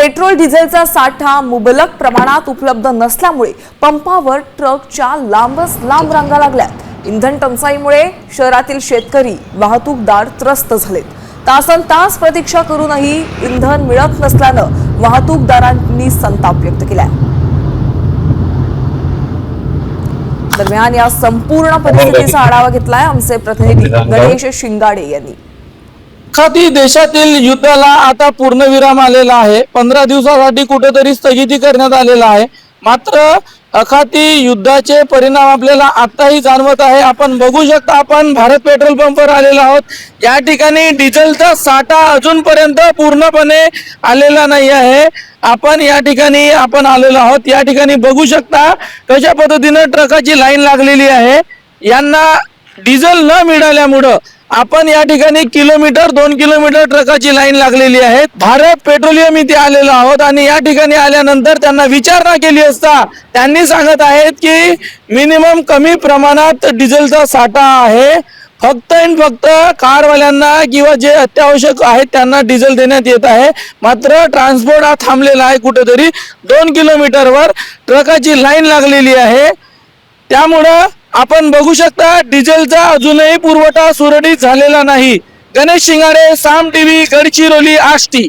Petrol डिझेलचा साठा मुबलक प्रमाणात उपलब्ध नसल्यामुळे पंपावर ट्रकच्या लांबच लांब रांगा लागल्यात। इंधन टंचाईमुळे शहरातील शेतकरी वाहतूकदार त्रस्त झालेत। तासनतास प्रतीक्षा करूनही इंधन मिळत नसल्यानं वाहतूकदारांनी संताप व्यक्त केलाय। दरम्यान या संपूर्ण परिस्थितीचा आढावा घेतलाय आमचे प्रतिनिधी गणेश शिंगाडे यांनी। अखाती देशातील युद्धाला आता पूर्णविराम आलेला आहे। 15 दिवसासाठी कुठेतरी स्थगिती करण्यात आलेला आहे। मात्र अखाती युद्धाचे परिणाम आपल्याला आताही जाणवत आहे। आपण बघू शकता, आपण भारत पेट्रोल पंपवर आलेलो आहोत। या ठिकाणी डिझेलचा साठा अजूनपर्यंत पूर्णपणे आलेला नाही आहे। आपण या ठिकाणी आलेलो आहोत। या ठिकाणी बघू शकता कशा पद्धतीने ट्रकाची लाईन लागलेली आहे। यांना डिझेल न मिळाल्यामुळे आपण या ठिकाणी किलोमीटर 2 किलोमीटर ट्रकाची लाईन लागलेली आहे। भारत पेट्रोलियम इथे आलेलो आहोत आणि या ठिकाणी आल्यानंतर त्यांना विचारणा केली असता त्यांनी सांगत आहेत की मिनिमम कमी प्रमाणात डिझेलचा साठा आहे। फक्त कारवाल्यांना किंवा जे अत्यावश्यक आहेत त्यांना डिझेल देण्यात येत आहे। मात्र ट्रान्सपोर्ट हा थांबलेला आहे। कुठेतरी 2 किलोमीटरवर ट्रकाची लाईन लागलेली आहे। त्यामुळे आपण बघू शकता डिझेलचा अजूनही पुरवठा सुरळीत झालेला नाही। गणेश शिंगाडे, साम टीव्ही, गडचिरोली, आष्टी।